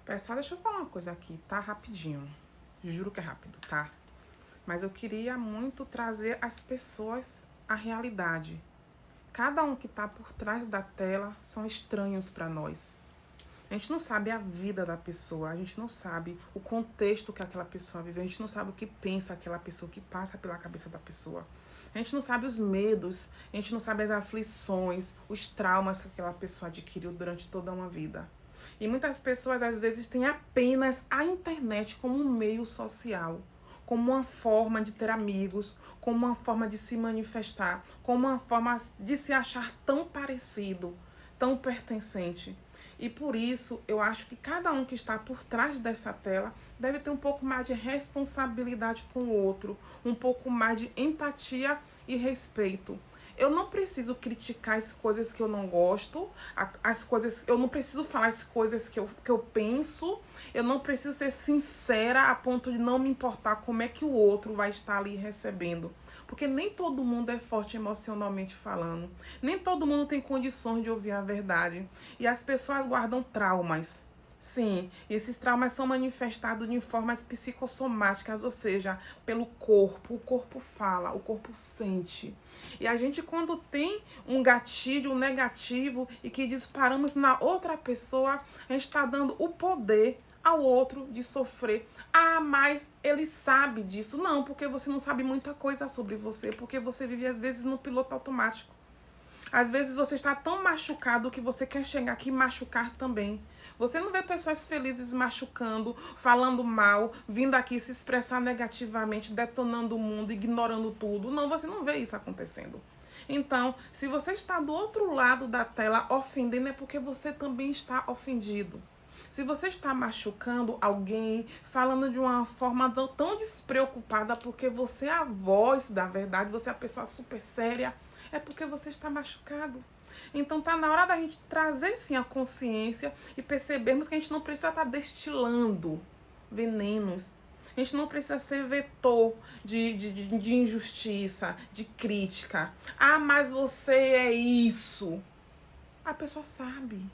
Pessoal, deixa eu falar uma coisa aqui, tá? Rapidinho. Juro que é rápido, tá? Mas eu queria muito trazer as pessoas à realidade. Cada um que tá por trás da tela são estranhos para nós. A gente não sabe a vida da pessoa, a gente não sabe o contexto que aquela pessoa vive, a gente não sabe o que pensa aquela pessoa, o que passa pela cabeça da pessoa. A gente não sabe os medos, a gente não sabe as aflições, os traumas que aquela pessoa adquiriu durante toda uma vida. E muitas pessoas às vezes têm apenas a internet como um meio social, como uma forma de ter amigos, como uma forma de se manifestar, como uma forma de se achar tão parecido, tão pertencente. E por isso eu acho que cada um que está por trás dessa tela deve ter um pouco mais de responsabilidade com o outro, um pouco mais de empatia e respeito. Eu não preciso criticar as coisas que eu não gosto, as coisas, eu não preciso falar as coisas que eu penso, eu não preciso ser sincera a ponto de não me importar como é que o outro vai estar ali recebendo. Porque nem todo mundo é forte emocionalmente falando. Nem todo mundo tem condições de ouvir a verdade. E as pessoas guardam traumas. Sim, e esses traumas são manifestados de formas psicossomáticas, ou seja, pelo corpo. O corpo fala, o corpo sente. E a gente, quando tem um gatilho negativo e que disparamos na outra pessoa, a gente está dando o poder ao outro de sofrer. Ah, mas ele sabe disso. Não, porque você não sabe muita coisa sobre você, porque você vive às vezes no piloto automático. Às vezes você está tão machucado que você quer chegar aqui e machucar também. Você não vê pessoas felizes machucando, falando mal, vindo aqui se expressar negativamente, detonando o mundo, ignorando tudo. Não, você não vê isso acontecendo. Então, se você está do outro lado da tela ofendendo, é porque você também está ofendido. Se você está machucando alguém, falando de uma forma tão despreocupada, porque você é a voz da verdade, você é a pessoa super séria, é porque você está machucado. Então tá na hora da gente trazer sim a consciência e percebermos que a gente não precisa estar destilando venenos. A gente não precisa ser vetor de injustiça, de crítica. Ah, mas você é isso. A pessoa sabe.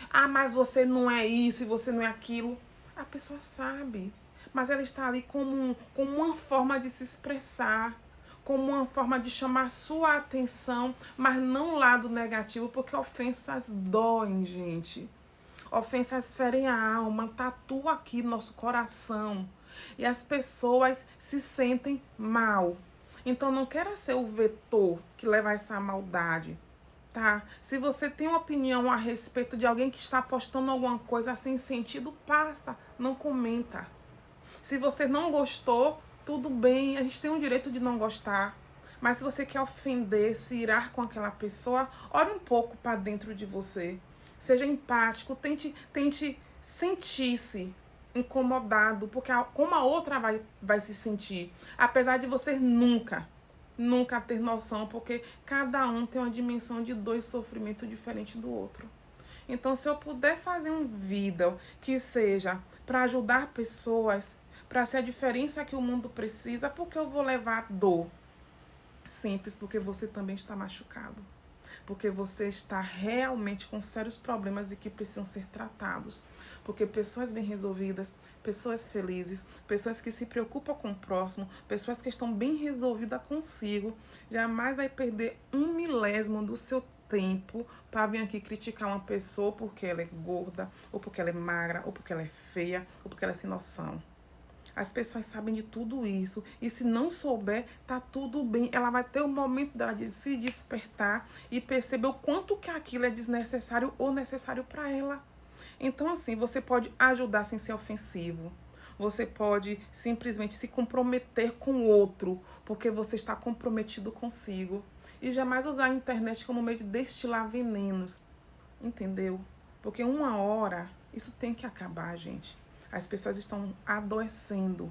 Ah, mas você não é isso e você não é aquilo. A pessoa sabe. Mas ela está ali como uma forma de se expressar, como uma forma de chamar sua atenção, mas não o lado negativo, porque ofensas doem, gente. Ofensas ferem a alma, tatuam aqui nosso coração. E as pessoas se sentem mal. Então não queira ser o vetor que leva a essa maldade. Tá? Se você tem uma opinião a respeito de alguém que está postando alguma coisa sem sentido, passa, não comenta. Se você não gostou, tudo bem, a gente tem o direito de não gostar. Mas se você quer ofender, se irar com aquela pessoa, olhe um pouco para dentro de você. Seja empático, tente sentir-se incomodado, porque como a outra vai se sentir. Apesar de você nunca ter noção, porque cada um tem uma dimensão de dor e sofrimento diferente do outro. Então, se eu puder fazer um vídeo que seja para ajudar pessoas, para ser a diferença que o mundo precisa, porque eu vou levar dor? Simples, porque você também está machucado. Porque você está realmente com sérios problemas e que precisam ser tratados. Porque pessoas bem resolvidas, pessoas felizes, pessoas que se preocupam com o próximo, pessoas que estão bem resolvidas consigo, jamais vai perder um milésimo do seu tempo para vir aqui criticar uma pessoa porque ela é gorda, ou porque ela é magra, ou porque ela é feia, ou porque ela é sem noção. As pessoas sabem de tudo isso. E se não souber, tá tudo bem. Ela vai ter o momento dela de se despertar e perceber o quanto que aquilo é desnecessário ou necessário para ela. Então, assim, você pode ajudar sem ser ofensivo. Você pode simplesmente se comprometer com o outro, porque você está comprometido consigo. E jamais usar a internet como meio de destilar venenos. Entendeu? Porque uma hora isso tem que acabar, gente. As pessoas estão adoecendo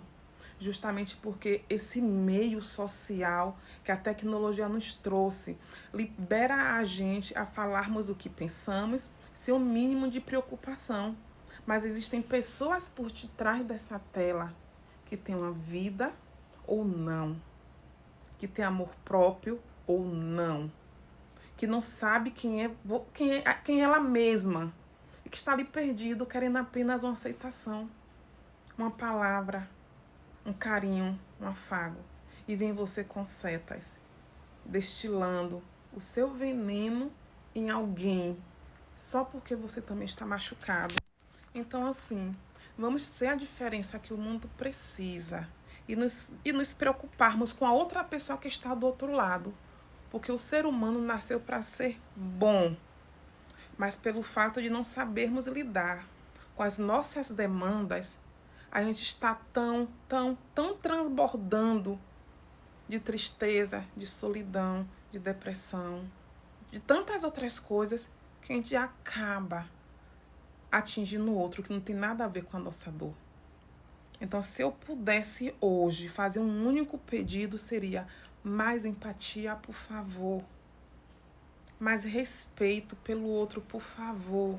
justamente porque esse meio social que a tecnologia nos trouxe libera a gente a falarmos o que pensamos, sem o mínimo de preocupação. Mas existem pessoas por detrás dessa tela que têm uma vida ou não, que têm amor próprio ou não, que não sabe quem é ela mesma, e que está ali perdido, querendo apenas uma aceitação, uma palavra, um carinho, um afago. E vem você com setas, destilando o seu veneno em alguém, só porque você também está machucado. Então, assim, vamos ser a diferença que o mundo precisa e nos preocuparmos com a outra pessoa que está do outro lado. Porque o ser humano nasceu para ser bom, mas pelo fato de não sabermos lidar com as nossas demandas, a gente está tão transbordando de tristeza, de solidão, de depressão, de tantas outras coisas que a gente acaba atingindo o outro, que não tem nada a ver com a nossa dor. Então, se eu pudesse hoje fazer um único pedido, seria mais empatia, por favor. Mais respeito pelo outro, por favor.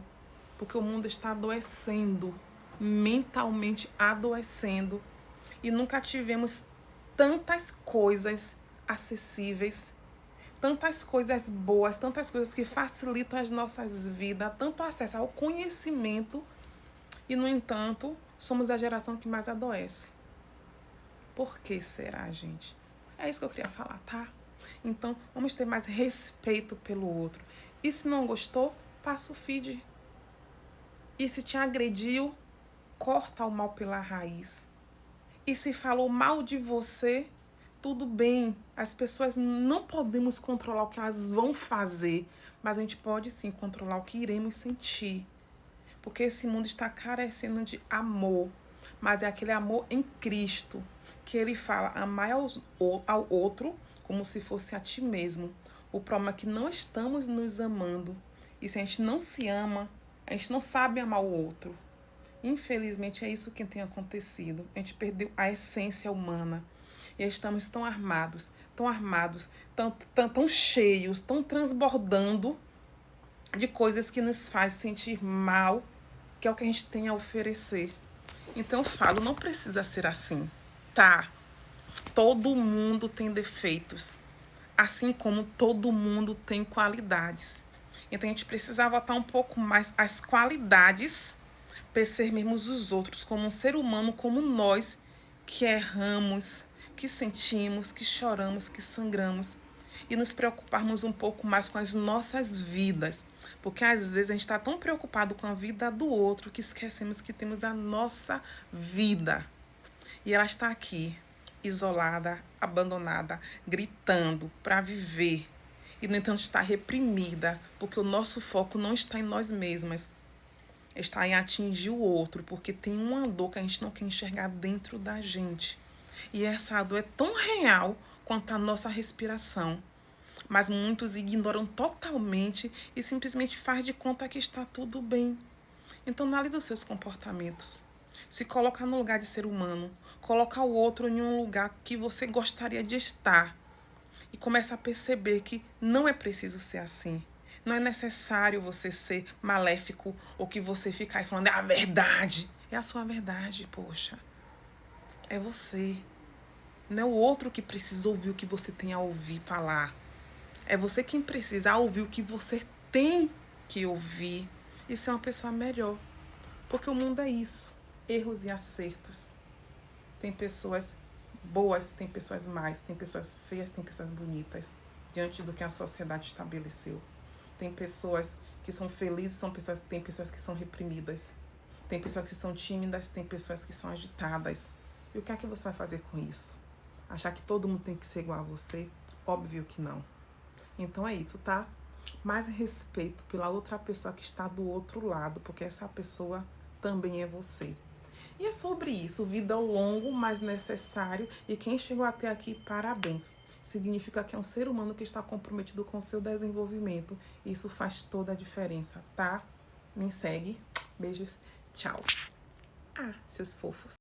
Porque o mundo está adoecendo, mentalmente adoecendo. E nunca tivemos tantas coisas acessíveis, tantas coisas boas, tantas coisas que facilitam as nossas vidas, tanto acesso ao conhecimento. E, no entanto, somos a geração que mais adoece. Por que será, gente? É isso que eu queria falar, tá? Então, vamos ter mais respeito pelo outro. E se não gostou, passa o feed. E se te agrediu, corta o mal pela raiz. E se falou mal de você, tudo bem. As pessoas não podemos controlar o que elas vão fazer, mas a gente pode sim controlar o que iremos sentir. Porque esse mundo está carecendo de amor, mas é aquele amor em Cristo, que ele fala, amar ao outro como se fosse a ti mesmo. O problema é que não estamos nos amando. E se a gente não se ama, a gente não sabe amar o outro. Infelizmente é isso que tem acontecido. A gente perdeu a essência humana. E estamos tão armados, tão cheios, tão transbordando de coisas que nos faz sentir mal, que é o que a gente tem a oferecer. Então eu falo, não precisa ser assim, tá? Todo mundo tem defeitos, assim como todo mundo tem qualidades. Então a gente precisa botar um pouco mais as qualidades, percebermos os outros como um ser humano, como nós, que erramos, que sentimos, que choramos, que sangramos. E nos preocuparmos um pouco mais com as nossas vidas. Porque às vezes a gente está tão preocupado com a vida do outro que esquecemos que temos a nossa vida. E ela está aqui, isolada, abandonada, gritando para viver. E, no entanto, está reprimida, porque o nosso foco não está em nós mesmas. Está em atingir o outro, porque tem uma dor que a gente não quer enxergar dentro da gente. E essa dor é tão real quanto a nossa respiração. Mas muitos ignoram totalmente e simplesmente faz de conta que está tudo bem. Então, analise os seus comportamentos. Se coloca no lugar de ser humano. Coloca o outro em um lugar que você gostaria de estar. E começa a perceber que não é preciso ser assim. Não é necessário você ser maléfico ou que você ficar aí falando, é a verdade. É a sua verdade, poxa. É você. Não é o outro que precisa ouvir o que você tem a ouvir falar. É você quem precisa ouvir o que você tem que ouvir e ser uma pessoa melhor. Porque o mundo é isso. Erros e acertos. Tem pessoas boas, tem pessoas más, tem pessoas feias, tem pessoas bonitas. Diante do que a sociedade estabeleceu. Tem pessoas que são felizes, tem pessoas que são reprimidas. Tem pessoas que são tímidas, tem pessoas que são agitadas. E o que é que você vai fazer com isso? Achar que todo mundo tem que ser igual a você? Óbvio que não. Então é isso, tá? Mais respeito pela outra pessoa que está do outro lado, porque essa pessoa também é você. E é sobre isso, vida ao longo, mas necessário. E quem chegou até aqui, parabéns. Significa que é um ser humano que está comprometido com o seu desenvolvimento. Isso faz toda a diferença, tá? Me segue. Beijos. Tchau. Ah, seus fofos.